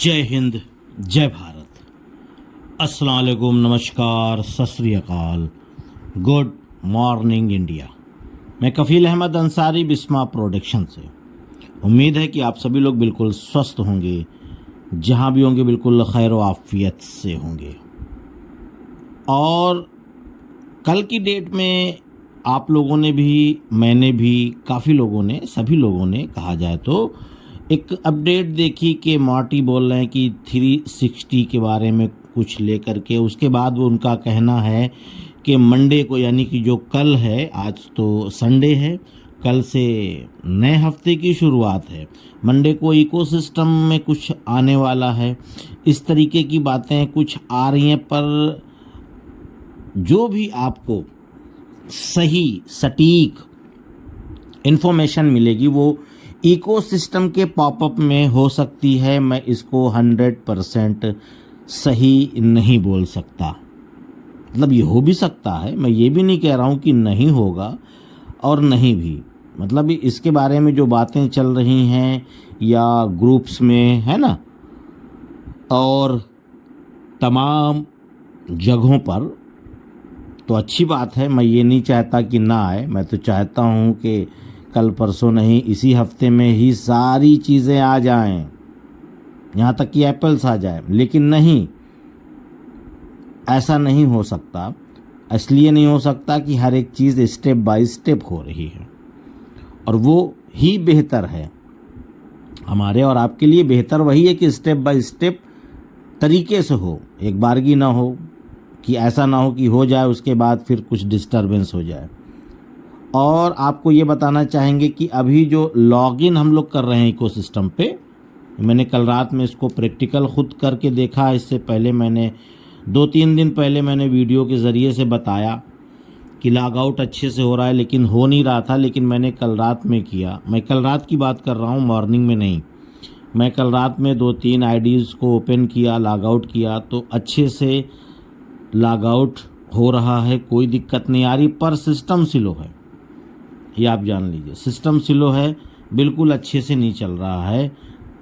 जय हिंद, जय भारत, अस्सलाम वालेकुम, नमस्कार, सत श्री अकाल, गुड मॉर्निंग इंडिया। मैं कफ़ील अहमद अंसारी, बिस्मा प्रोडक्शन से। उम्मीद है कि आप सभी लोग बिल्कुल स्वस्थ होंगे, जहाँ भी होंगे बिल्कुल खैर व आफियत से होंगे। और कल की डेट में आप लोगों ने भी, मैंने भी, काफ़ी लोगों ने, सभी लोगों ने कहा जाए तो एक अपडेट देखी कि मॉर्टी बोल रहे हैं कि 360 के बारे में कुछ लेकर के। उसके बाद वो उनका कहना है कि मंडे को, यानी कि जो कल है, आज तो संडे है, कल से नए हफ्ते की शुरुआत है, मंडे को इकोसिस्टम में कुछ आने वाला है। इस तरीके की बातें कुछ आ रही हैं, पर जो भी आपको सही सटीक इन्फॉर्मेशन मिलेगी वो इकोसिस्टम के पॉपअप में हो सकती है। मैं इसको 100% सही नहीं बोल सकता। मतलब ये हो भी सकता है, मैं ये भी नहीं कह रहा हूँ कि नहीं होगा और नहीं भी। मतलब इसके बारे में जो बातें चल रही हैं या ग्रुप्स में, है ना, और तमाम जगहों पर, तो अच्छी बात है। मैं ये नहीं चाहता कि ना आए, मैं तो चाहता हूँ कि कल परसों नहीं, इसी हफ्ते में ही सारी चीज़ें आ जाएं, यहाँ तक कि एप्पल्स आ जाए। लेकिन नहीं, ऐसा नहीं हो सकता। इसलिए नहीं हो सकता कि हर एक चीज़ स्टेप बाय स्टेप हो रही है, और वो ही बेहतर है। हमारे और आपके लिए बेहतर वही है कि स्टेप बाय स्टेप तरीके से हो, एक बारगी ना हो, कि ऐसा ना हो कि हो जाए उसके बाद फिर कुछ डिस्टरबेंस हो जाए। और आपको ये बताना चाहेंगे कि अभी जो लॉगिन हम लोग कर रहे हैं इकोसिस्टम पे, मैंने कल रात में इसको प्रैक्टिकल खुद करके देखा। इससे पहले मैंने 2-3 दिन पहले मैंने वीडियो के ज़रिए से बताया कि लॉग आउट अच्छे से हो रहा है, लेकिन हो नहीं रहा था। लेकिन मैंने कल रात में किया, मैं कल रात की बात कर रहा हूँ, मॉर्निंग में नहीं। मैं कल रात में 2-3 आईडीज़ को ओपन किया, लॉग आउट किया, तो अच्छे से लॉग आउट हो रहा है, कोई दिक्कत नहीं आ रही। पर सिस्टम स्लो है, ये आप जान लीजिए। सिस्टम स्लो है, बिल्कुल अच्छे से नहीं चल रहा है।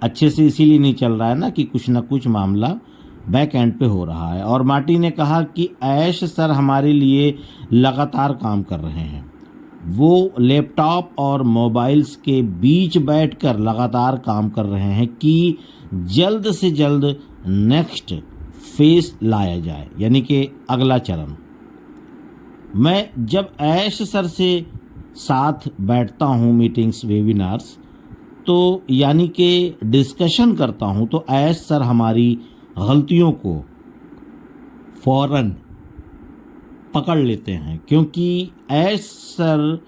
अच्छे से इसीलिए नहीं चल रहा है ना कि कुछ ना कुछ मामला बैक एंड पे हो रहा है। और मार्टी ने कहा कि ऐश सर हमारे लिए लगातार काम कर रहे हैं। वो लैपटॉप और मोबाइल्स के बीच बैठकर लगातार काम कर रहे हैं कि जल्द से जल्द नेक्स्ट फेज लाया जाए, यानी कि अगला चरण। मैं जब ऐश सर से साथ बैठता हूँ मीटिंग्स, वेबिनार्स, तो यानी कि डिस्कशन करता हूँ, तो ऐश सर हमारी गलतियों को फौरन पकड़ लेते हैं, क्योंकि ऐश सर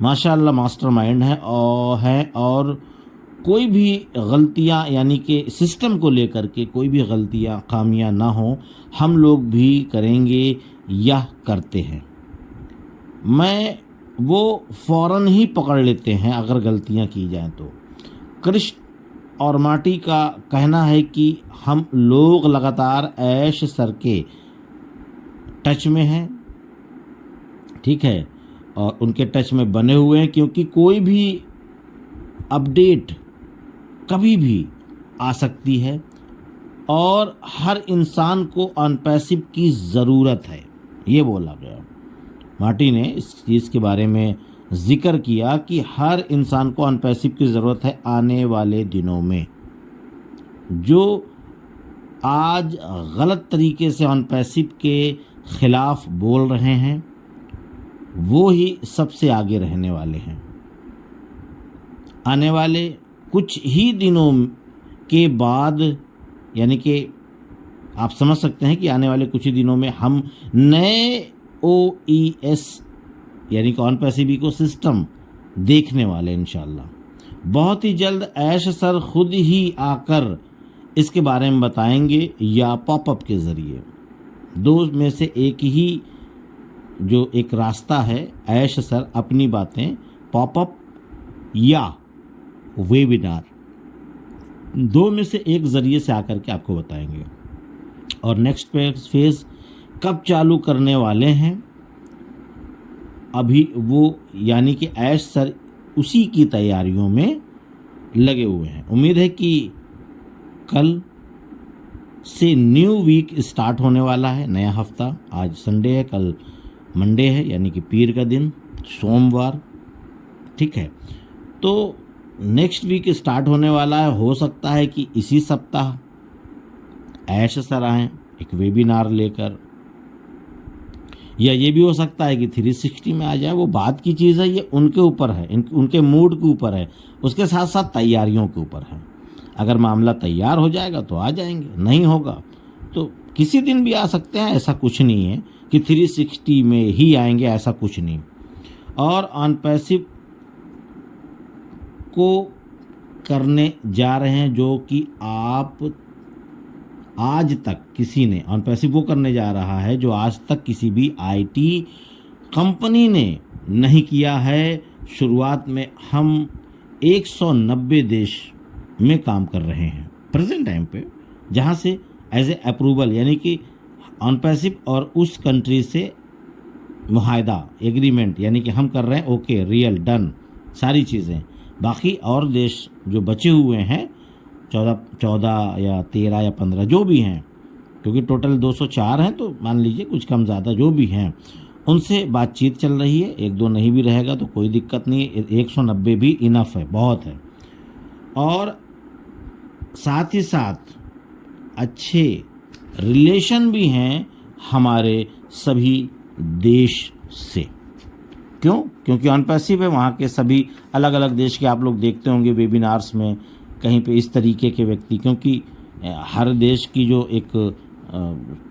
माशाल्लाह मास्टरमाइंड है और कोई भी गलतियां, यानी कि सिस्टम को लेकर के कोई भी गलतियां, खामियां ना हो, हम लोग भी करेंगे या करते हैं। मैं वो फ़ौरन ही पकड़ लेते हैं अगर गलतियां की जाएं तो। कृष्ण और मार्टी का कहना है कि हम लोग लगातार ऐश सर के टच में हैं, ठीक है, और उनके टच में बने हुए हैं, क्योंकि कोई भी अपडेट कभी भी आ सकती है और हर इंसान को अनपैसिव की ज़रूरत है, ये बोला गया। मार्टी ने इस चीज़ के बारे में जिक्र किया कि हर इंसान को अनपैसिव की ज़रूरत है आने वाले दिनों में। जो आज गलत तरीके से अनपैसिव के ख़िलाफ़ बोल रहे हैं, वो ही सबसे आगे रहने वाले हैं। आने वाले कुछ ही दिनों के बाद, यानी कि आप समझ सकते हैं कि आने वाले कुछ ही दिनों में हम नए OES, यानी कि ऑन पैसिव इकोसिस्टम देखने वाले इंशाल्लाह। बहुत ही जल्द ऐश सर खुद ही आकर इसके बारे में बताएंगे, या पॉपअप के ज़रिए। दो में से एक ही जो एक रास्ता है, ऐश सर अपनी बातें पॉपअप या वेबिनार, दो में से एक ज़रिए से आकर के आपको बताएंगे। और नेक्स्ट फेज़ कब चालू करने वाले हैं, अभी वो, यानी कि ऐश सर उसी की तैयारियों में लगे हुए हैं। उम्मीद है कि कल से न्यू वीक स्टार्ट होने वाला है, नया हफ्ता। आज संडे है, कल मंडे है, यानी कि पीर का दिन, सोमवार, ठीक है। तो नेक्स्ट वीक स्टार्ट होने वाला है। हो सकता है कि इसी सप्ताह ऐश सर आएँ एक वेबिनार लेकर, या ये भी हो सकता है कि 360 में आ जाए। वो बात की चीज़ है, ये उनके ऊपर है, उनके मूड के ऊपर है, उसके साथ साथ तैयारियों के ऊपर है। अगर मामला तैयार हो जाएगा तो आ जाएंगे, नहीं होगा तो किसी दिन भी आ सकते हैं। ऐसा कुछ नहीं है कि 360 में ही आएंगे, ऐसा कुछ नहीं। और ऑन पैसिव को करने जा रहे हैं जो कि आप आज तक किसी ने, ऑन पैसिव वो करने जा रहा है जो आज तक किसी भी आईटी कंपनी ने नहीं किया है। शुरुआत में हम 190 देश में काम कर रहे हैं प्रेजेंट टाइम पे, जहाँ से एज ए अप्रूवल, यानी कि ऑन पैसिव और उस कंट्री से मुआहदा, एग्रीमेंट, यानी कि हम कर रहे हैं, ओके, रियल, डन, सारी चीज़ें। बाकी और देश जो बचे हुए हैं 14 या 13 या 15 जो भी हैं, क्योंकि टोटल 204 हैं, तो मान लीजिए कुछ कम ज़्यादा जो भी हैं, उनसे बातचीत चल रही है। एक दो नहीं भी रहेगा तो कोई दिक्कत नहीं है, 190 भी इनफ है, बहुत है। और साथ ही साथ अच्छे रिलेशन भी हैं हमारे सभी देश से। क्यों? क्योंकि ऑन पैसिव है, वहाँ के सभी अलग अलग देश के आप लोग देखते होंगे वेबिनार्स में कहीं पे इस तरीके के व्यक्ति, क्योंकि हर देश की जो एक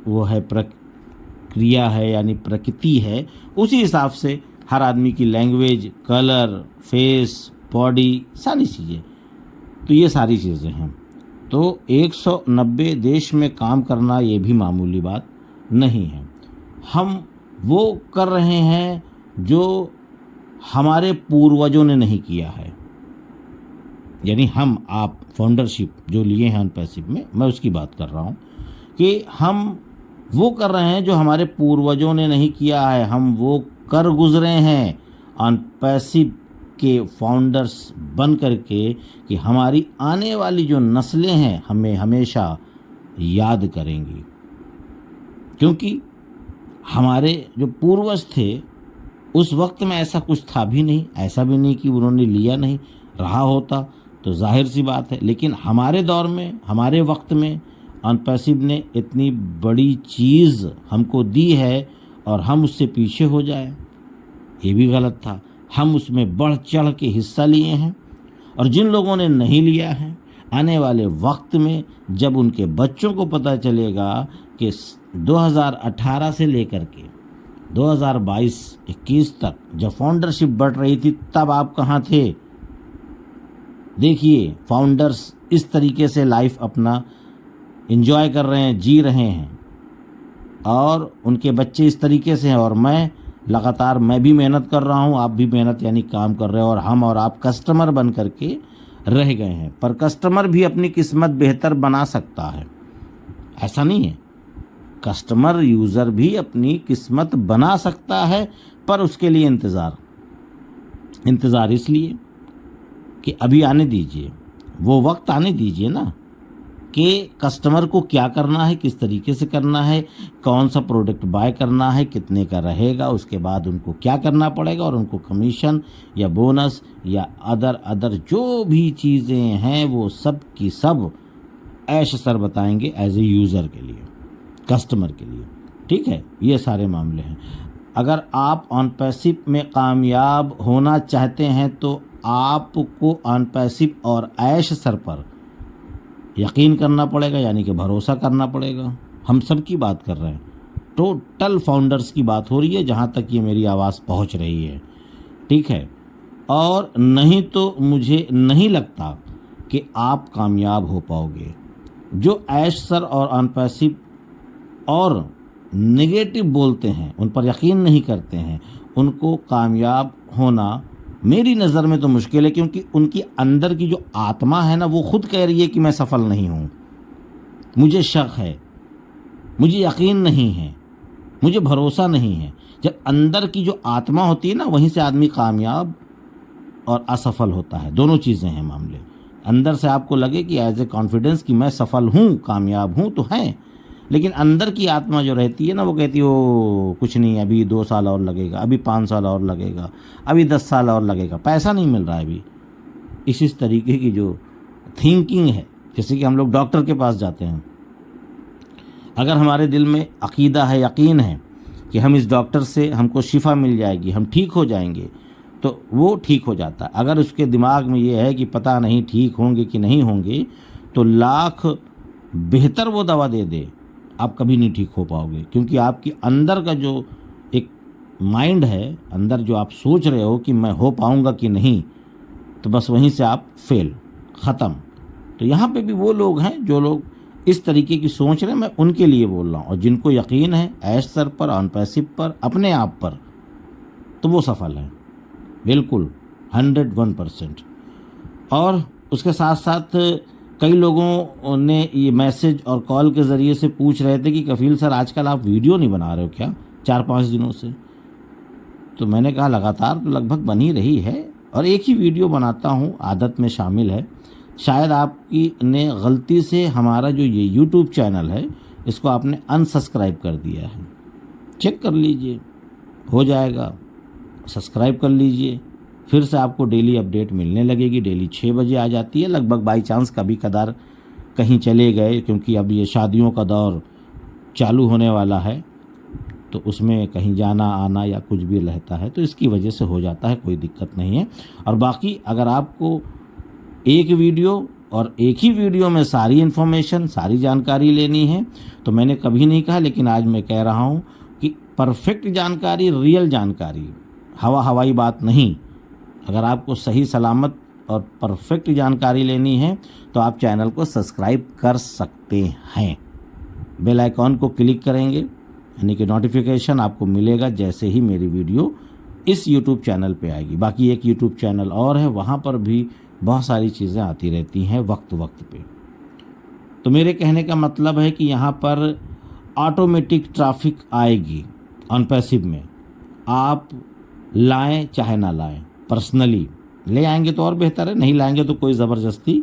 वो है प्रक्रिया है, यानी प्रकृति है, उसी हिसाब से हर आदमी की लैंग्वेज, कलर, फेस, बॉडी, सारी चीज़ें, तो ये सारी चीज़ें हैं। तो 190 देश में काम करना ये भी मामूली बात नहीं है। हम वो कर रहे हैं जो हमारे पूर्वजों ने नहीं किया है, यानी हम आप फाउंडरशिप जो लिए हैं ऑन पैसिव में, मैं उसकी बात कर रहा हूँ कि हम वो कर रहे हैं जो हमारे पूर्वजों ने नहीं किया है। हम वो कर गुजरे हैं ऑन पैसिव के फाउंडर्स बन करके कि हमारी आने वाली जो नस्लें हैं हमें हमेशा याद करेंगी, क्योंकि हमारे जो पूर्वज थे उस वक्त में ऐसा कुछ था भी नहीं, ऐसा भी नहीं कि उन्होंने लिया नहीं, रहा होता तो जाहिर सी बात है। लेकिन हमारे दौर में, हमारे वक्त में ऑन पैसिव ने इतनी बड़ी चीज़ हमको दी है और हम उससे पीछे हो जाए, ये भी गलत था। हम उसमें बढ़ चढ़ के हिस्सा लिए हैं, और जिन लोगों ने नहीं लिया है, आने वाले वक्त में जब उनके बच्चों को पता चलेगा कि 2018 से लेकर के 2022-21 तक जब फाउंडरशिप बढ़ रही थी, तब आप कहाँ थे? देखिए, फाउंडर्स इस तरीके से लाइफ अपना एंजॉय कर रहे हैं, जी रहे हैं, और उनके बच्चे इस तरीके से हैं। और मैं लगातार, मैं भी मेहनत कर रहा हूँ, आप भी मेहनत यानी काम कर रहे हैं, और हम और आप कस्टमर बन करके रह गए हैं। पर कस्टमर भी अपनी किस्मत बेहतर बना सकता है, ऐसा नहीं है। कस्टमर, यूज़र भी अपनी किस्मत बना सकता है, पर उसके लिए इंतज़ार इसलिए कि अभी आने दीजिए, वो वक्त आने दीजिए ना, कि कस्टमर को क्या करना है, किस तरीके से करना है, कौन सा प्रोडक्ट बाय करना है, कितने का रहेगा, उसके बाद उनको क्या करना पड़ेगा, और उनको कमीशन या बोनस या अदर जो भी चीज़ें हैं वो सब की सब ऐश सर बताएंगे एज ए यूज़र के लिए, कस्टमर के लिए। ठीक है, ये सारे मामले हैं। अगर आप ऑन पैसिव में कामयाब होना चाहते हैं तो आपको ऑन पैसिव और ऐश सर पर यकीन करना पड़ेगा, यानी कि भरोसा करना पड़ेगा। हम सब की बात कर रहे हैं, टोटल फाउंडर्स की बात हो रही है जहाँ तक ये मेरी आवाज़ पहुँच रही है, ठीक है। और नहीं तो मुझे नहीं लगता कि आप कामयाब हो पाओगे। जो ऐश सर और ऑन पैसिव और नेगेटिव बोलते हैं, उन पर यकीन नहीं करते हैं, उनको कामयाब होना मेरी नज़र में तो मुश्किल है, क्योंकि उनकी अंदर की जो आत्मा है ना, वो खुद कह रही है कि मैं सफल नहीं हूँ, मुझे शक है, मुझे यकीन नहीं है, मुझे भरोसा नहीं है। जब अंदर की जो आत्मा होती है ना, वहीं से आदमी कामयाब और असफल होता है, दोनों चीज़ें हैं मामले। अंदर से आपको लगे कि एज ए कॉन्फिडेंस कि मैं सफल हूँ, कामयाब हूँ, तो हैं, लेकिन अंदर की आत्मा जो रहती है ना, वो कहती है ओ कुछ नहीं, अभी 2 साल और लगेगा, अभी 5 साल और लगेगा, अभी 10 साल और लगेगा, पैसा नहीं मिल रहा है अभी। इस तरीके की जो थिंकिंग है, जैसे कि हम लोग डॉक्टर के पास जाते हैं, अगर हमारे दिल में अकीदा है, यकीन है कि हम इस डॉक्टर से हमको शिफा मिल जाएगी, हम ठीक हो जाएंगे, तो वो ठीक हो जाता है। अगर उसके दिमाग में ये है कि पता नहीं ठीक होंगे कि नहीं होंगे, तो लाख बेहतर वो दवा दे दे, आप कभी नहीं ठीक हो पाओगे, क्योंकि आपकी अंदर का जो एक माइंड है, अंदर जो आप सोच रहे हो कि मैं हो पाऊंगा कि नहीं, तो बस वहीं से आप फेल, ख़त्म। तो यहाँ पे भी वो लोग हैं जो लोग इस तरीके की सोच रहे हैं, मैं उनके लिए बोल रहा हूँ। और जिनको यकीन है ऐश सर पर, ऑन पैसिव पर, अपने आप पर, तो वो सफल हैं बिल्कुल 101%। और उसके साथ साथ कई लोगों ने ये मैसेज और कॉल के ज़रिए से पूछ रहे थे कि कफील सर आजकल आप वीडियो नहीं बना रहे हो क्या 4-5 दिनों से? तो मैंने कहा लगातार तो लगभग बन ही रही है, और एक ही वीडियो बनाता हूँ, आदत में शामिल है। शायद आपकी ने गलती से हमारा जो ये यूट्यूब चैनल है, इसको आपने अनसब्सक्राइब कर दिया है, चेक कर लीजिए, हो जाएगा, सब्सक्राइब कर लीजिए, फिर से आपको डेली अपडेट मिलने लगेगी। डेली 6 बजे आ जाती है, लगभग बाई चांस कभी कदार कहीं चले गए, क्योंकि अब ये शादियों का दौर चालू होने वाला है, तो उसमें कहीं जाना आना या कुछ भी रहता है, तो इसकी वजह से हो जाता है, कोई दिक्कत नहीं है। और बाकी अगर आपको एक वीडियो और एक ही वीडियो में सारी इन्फॉर्मेशन, सारी जानकारी लेनी है, तो मैंने कभी नहीं कहा, लेकिन आज मैं कह रहा हूँ कि परफेक्ट जानकारी, रियल जानकारी, हवाई बात नहीं। अगर आपको सही सलामत और परफेक्ट जानकारी लेनी है, तो आप चैनल को सब्सक्राइब कर सकते हैं। बेल आइकॉन को क्लिक करेंगे, यानी कि नोटिफिकेशन आपको मिलेगा जैसे ही मेरी वीडियो इस यूट्यूब चैनल पे आएगी। बाकी एक यूट्यूब चैनल और है, वहाँ पर भी बहुत सारी चीज़ें आती रहती हैं वक्त वक्त पे। तो मेरे कहने का मतलब है कि यहाँ पर ऑटोमेटिक ट्रैफिक आएगी ऑन पैसिव में, आप लाएं चाहे ना लाएं, पर्सनली ले आएंगे तो और बेहतर है, नहीं लाएंगे तो कोई ज़बरदस्ती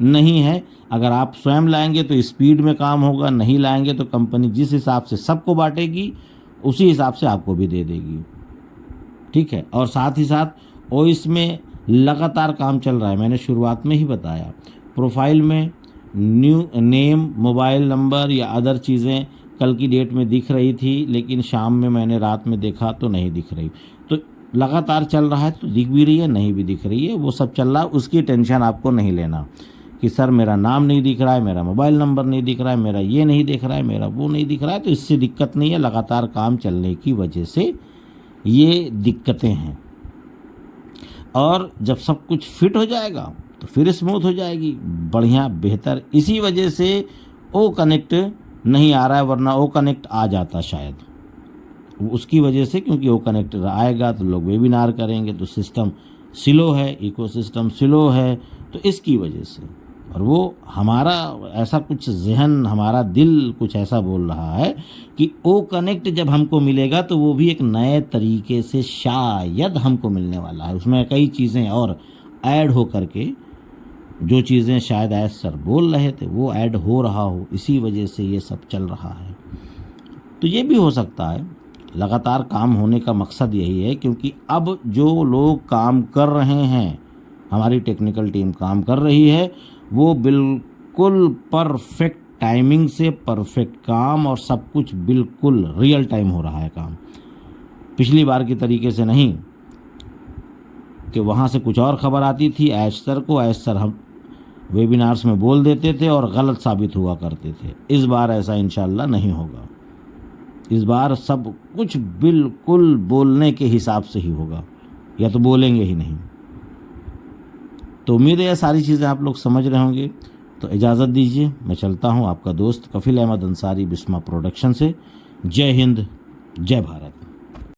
नहीं है। अगर आप स्वयं लाएंगे तो स्पीड में काम होगा, नहीं लाएंगे तो कंपनी जिस हिसाब से सबको बांटेगी, उसी हिसाब से आपको भी दे देगी, ठीक है। और साथ ही साथ ओएस में लगातार काम चल रहा है, मैंने शुरुआत में ही बताया। प्रोफाइल में न्यू नेम, मोबाइल नंबर या अदर चीज़ें कल की डेट में दिख रही थी, लेकिन शाम में मैंने रात में देखा तो नहीं दिख रही। तो लगातार चल रहा है, तो दिख भी रही है, नहीं भी दिख रही है, वो सब चल रहा है, उसकी टेंशन आपको नहीं लेना कि सर मेरा नाम नहीं दिख रहा है, मेरा मोबाइल नंबर नहीं दिख रहा है, मेरा ये नहीं दिख रहा है, मेरा वो नहीं दिख रहा है। तो इससे दिक्कत नहीं है, लगातार काम चलने की वजह से ये दिक्कतें हैं। और जब सब कुछ फिट हो जाएगा तो फिर स्मूथ हो जाएगी, बढ़िया, बेहतर। इसी वजह से ओ कनेक्ट नहीं आ रहा है, वरना ओ कनेक्ट आ जाता शायद, उसकी वजह से, क्योंकि ओ कनेक्ट आएगा तो लोग वेबिनार करेंगे, तो सिस्टम स्लो है, इकोसिस्टम स्लो है, तो इसकी वजह से। और वो हमारा ऐसा कुछ जहन, हमारा दिल कुछ ऐसा बोल रहा है कि ओ कनेक्ट जब हमको मिलेगा तो वो भी एक नए तरीके से शायद हमको मिलने वाला है। उसमें कई चीज़ें और ऐड हो करके, जो चीज़ें शायद ऐड सर बोल रहे थे वो ऐड हो रहा हो, इसी वजह से ये सब चल रहा है। तो ये भी हो सकता है, लगातार काम होने का मकसद यही है, क्योंकि अब जो लोग काम कर रहे हैं, हमारी टेक्निकल टीम काम कर रही है, वो बिल्कुल परफेक्ट टाइमिंग से परफेक्ट काम, और सब कुछ बिल्कुल रियल टाइम हो रहा है काम, पिछली बार की तरीके से नहीं कि वहाँ से कुछ और खबर आती थी ऐश सर को, ऐश सर हम वेबिनार्स में बोल देते थे और गलत साबित हुआ करते थे। इस बार ऐसा इंशाल्लाह नहीं होगा, इस बार सब कुछ बिल्कुल बोलने के हिसाब से ही होगा, या तो बोलेंगे ही नहीं। तो उम्मीद है ये सारी चीज़ें आप लोग समझ रहे होंगे। तो इजाज़त दीजिए, मैं चलता हूँ, आपका दोस्त कफील अहमद अंसारी, बिस्मा प्रोडक्शन से। जय हिंद, जय भारत।